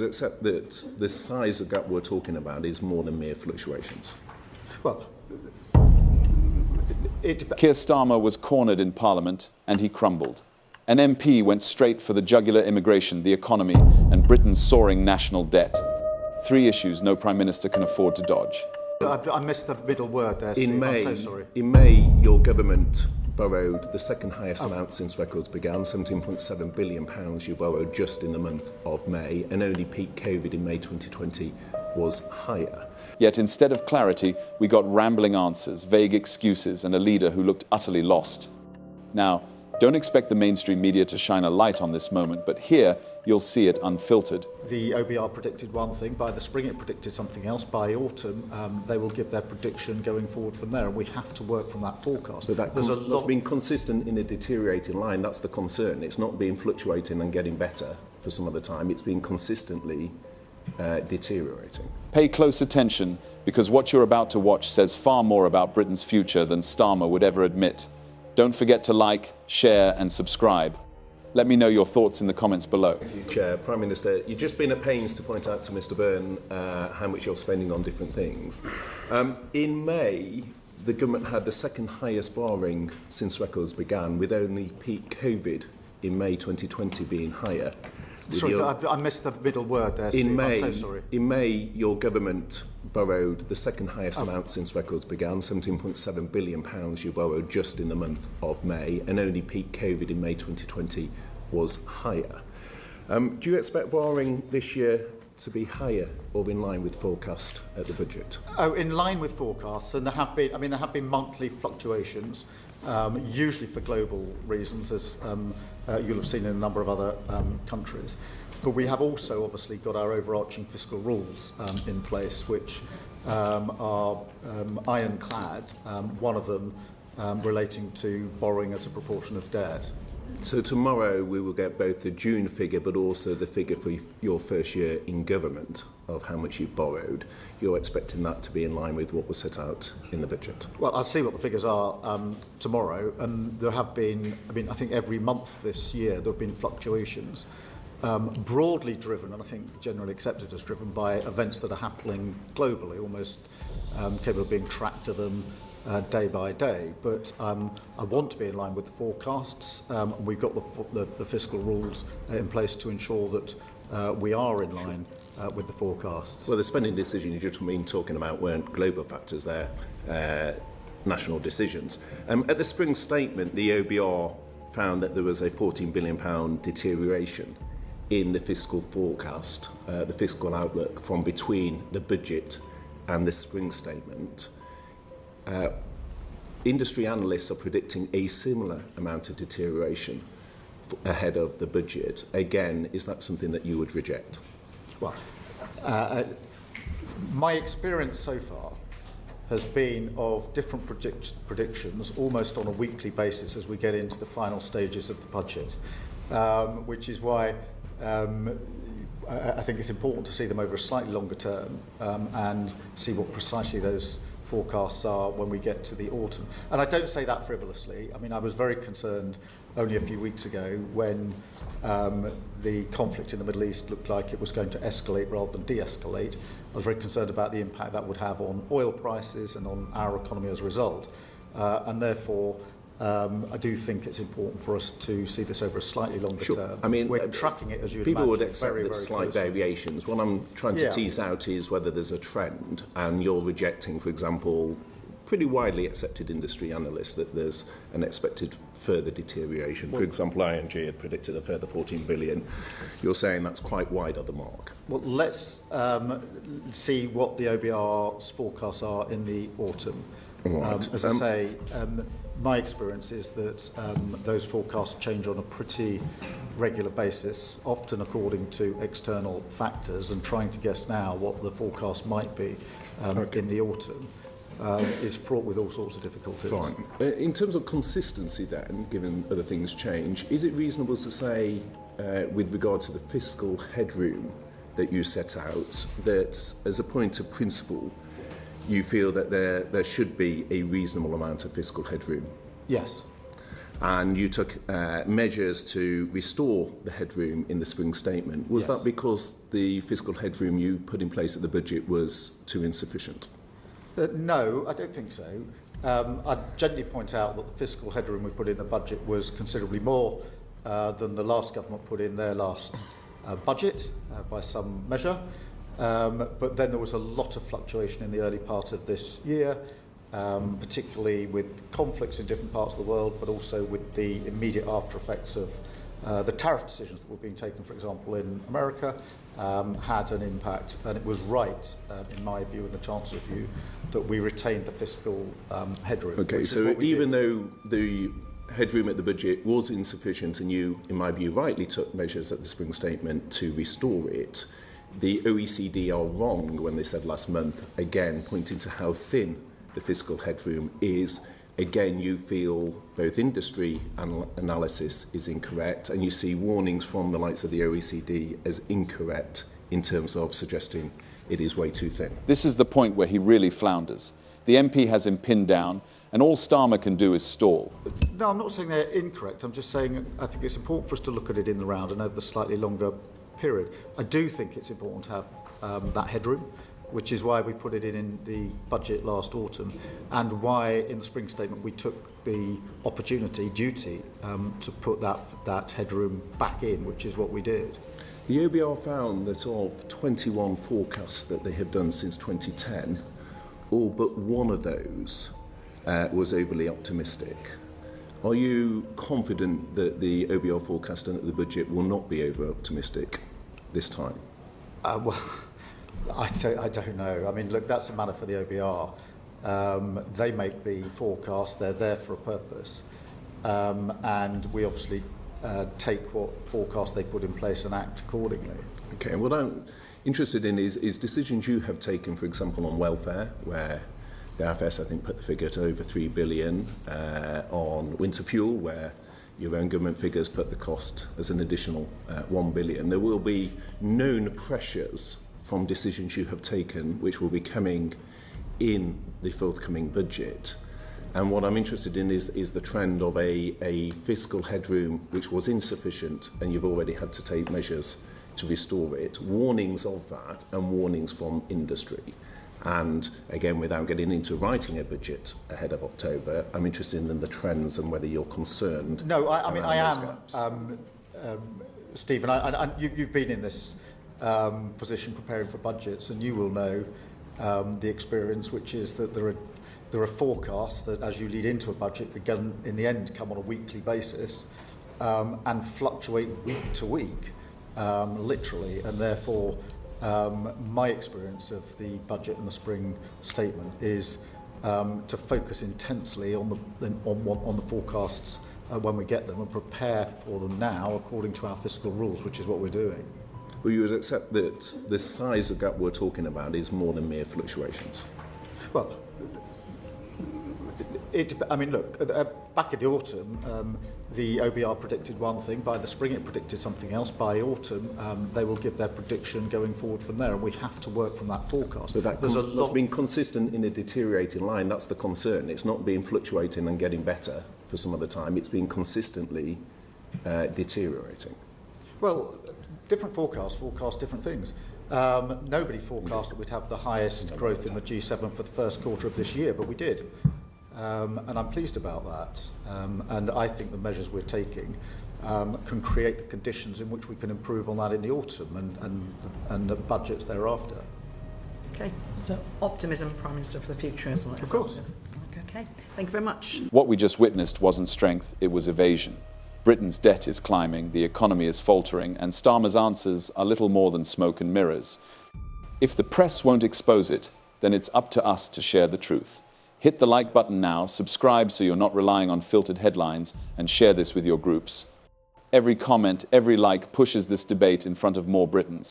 would accept that the size of gap we're talking about is more than mere fluctuations. Well, Keir Starmer was cornered in Parliament and he crumbled. An MP went straight for the jugular immigration, the economy and Britain's soaring national debt. 3 issues no Prime Minister can afford to dodge. I missed the middle word there, Steve. I'm so sorry. In May, your government borrowed the second highest amount since records began, £17.7 billion you borrowed just in the month of May, and only peak COVID in May 2020 was higher. Yet instead of clarity, we got rambling answers, vague excuses, and a leader who looked utterly lost. Now, don't expect the mainstream media to shine a light on this moment, but here you'll see it unfiltered. The OBR predicted one thing. By the spring, it predicted something else. By autumn, they will give their prediction going forward from there, and we have to work from that forecast. But that's been consistent in a deteriorating line. That's the concern. It's not been fluctuating and getting better for some of the time. It's been consistently deteriorating. Pay close attention, because what you're about to watch says far more about Britain's future than Starmer would ever admit. Don't forget to like, share and subscribe. Let me know your thoughts in the comments below. Thank you, Chair. Prime Minister, you've just been at pains to point out to Mr Byrne how much you're spending on different things. In May, the government had the second highest borrowing since records began, with only peak COVID in May 2020 being higher. Sorry, I missed the middle word there, Steve. I'm so sorry. In May, your government borrowed the second highest amount since records began, £17.7 billion you borrowed just in the month of May, and only peak COVID in May 2020 was higher. Do you expect borrowing this year to be higher or in line with forecast at the budget? Oh, in line with forecasts, and there have been monthly fluctuations, usually for global reasons, as you'll have seen in a number of other countries. But we have also obviously got our overarching fiscal rules in place, which are ironclad, one of them relating to borrowing as a proportion of debt. So tomorrow we will get both the June figure but also the figure for your first year in government of how much you've borrowed. You're expecting that to be in line with what was set out in the budget? Well, I'll see what the figures are tomorrow, and there have been, I think every month this year there have been fluctuations, broadly driven, and I think generally accepted as driven by events that are happening globally, almost capable of being tracked to them day by day. But I want to be in line with the forecasts. We've got the fiscal rules in place to ensure that we are in line with the forecasts. Well, the spending decisions you're talking about weren't global factors, they're national decisions. At the spring statement, the OBR found that there was a £14 billion deterioration in the fiscal forecast, the fiscal outlook from between the budget and the spring statement. Industry analysts are predicting a similar amount of deterioration ahead of the budget. Again, is that something that you would reject? Well, my experience so far has been of different predictions almost on a weekly basis as we get into the final stages of the budget, which is why I think it's important to see them over a slightly longer term and see what precisely those forecasts are when we get to the autumn. And I don't say that frivolously. I was very concerned only a few weeks ago when the conflict in the Middle East looked like it was going to escalate rather than de-escalate. I was very concerned about the impact that would have on oil prices and on our economy as a result. And therefore, I do think it's important for us to see this over a slightly longer term. We're tracking it, as you'd people imagine, would accept very, that very slight closely. variations. What I'm trying to tease out is whether there's a trend, and you're rejecting, for example, pretty widely accepted industry analysts that there's an expected further deterioration. For example, ING had predicted a further 14 billion. You're saying that's quite wide of the mark. Well, let's see what the OBR's forecasts are in the autumn. Right. As I say, my experience is that those forecasts change on a pretty regular basis, often according to external factors, and trying to guess now what the forecast might be in the autumn is fraught with all sorts of difficulties. Fine. In terms of consistency then, given other things change, is it reasonable to say, with regard to the fiscal headroom that you set out, that as a point of principle, you feel that there should be a reasonable amount of fiscal headroom? Yes. and you took measures to restore the headroom in the spring statement. Was that because the fiscal headroom you put in place at the budget was too insufficient? No, I don't think so. I'd gently point out that the fiscal headroom we put in the budget was considerably more than the last government put in their last budget by some measure. But then there was a lot of fluctuation in the early part of this year, particularly with conflicts in different parts of the world, but also with the immediate after effects of the tariff decisions that were being taken, for example, in America, had an impact. And it was right, in my view and the Chancellor's view, that we retained the fiscal headroom. Okay, so even though the headroom at the budget was insufficient and you, in my view, rightly took measures at the spring statement to restore it, the OECD are wrong when they said last month, again, pointing to how thin the fiscal headroom is. Again, you feel both industry analysis is incorrect and you see warnings from the likes of the OECD as incorrect in terms of suggesting it is way too thin. This is the point where he really flounders. The MP has him pinned down, and all Starmer can do is stall. No, I'm not saying they're incorrect. I'm just saying I think it's important for us to look at it in the round and over the slightly longer period. I do think it's important to have that headroom, which is why we put it in the budget last autumn, and why in the spring statement we took the duty, to put that headroom back in, which is what we did. The OBR found that of 21 forecasts that they have done since 2010, all but one of those was overly optimistic. Are you confident that the OBR forecast done at the budget will not be over-optimistic this time? Well, I don't know. I mean, look, that's a matter for the OBR. They make the forecast. They're there for a purpose. And we obviously take what forecast they put in place and act accordingly. Okay, what I'm interested in is decisions you have taken, for example, on welfare, where the IFS, I think, put the figure to over 3 billion, on winter fuel, where your own government figures put the cost as an additional 1 billion. There will be known pressures from decisions you have taken, which will be coming in the forthcoming budget. And what I'm interested in is the trend of a fiscal headroom which was insufficient, and you've already had to take measures to restore it. Warnings of that and warnings from industry. And again, without getting into writing a budget ahead of October, I'm interested in the trends and whether you're concerned. No, I mean, I am, Stephen. You've been in this position preparing for budgets, and you will know the experience, which is that there are forecasts that, as you lead into a budget, in the end come on a weekly basis and fluctuate week to week, literally, and therefore my experience of the budget and the spring statement is to focus intensely on the forecasts when we get them and prepare for them now according to our fiscal rules, which is what we're doing. Well, you would accept that the size of gap we're talking about is more than mere fluctuations? Well, I mean, look, back in the autumn, the OBR predicted one thing. By the spring, it predicted something else. By autumn, they will give their prediction going forward from there, and we have to work from that forecast. But that's been consistent in a deteriorating line. That's the concern. It's not been fluctuating and getting better for some of the time. It's been consistently deteriorating. Well, different forecast different things. Nobody forecast that we'd have the highest growth in the G7 for the first quarter of this year, but we did. And I'm pleased about that. And I think the measures we're taking can create the conditions in which we can improve on that in the autumn and the budgets thereafter. Okay, so optimism, Prime Minister, for the future as well. Of course. Okay, thank you very much. What we just witnessed wasn't strength, it was evasion. Britain's debt is climbing, the economy is faltering, and Starmer's answers are little more than smoke and mirrors. If the press won't expose it, then it's up to us to share the truth. Hit the like button now, subscribe so you're not relying on filtered headlines, and share this with your groups. Every comment, every like pushes this debate in front of more Britons.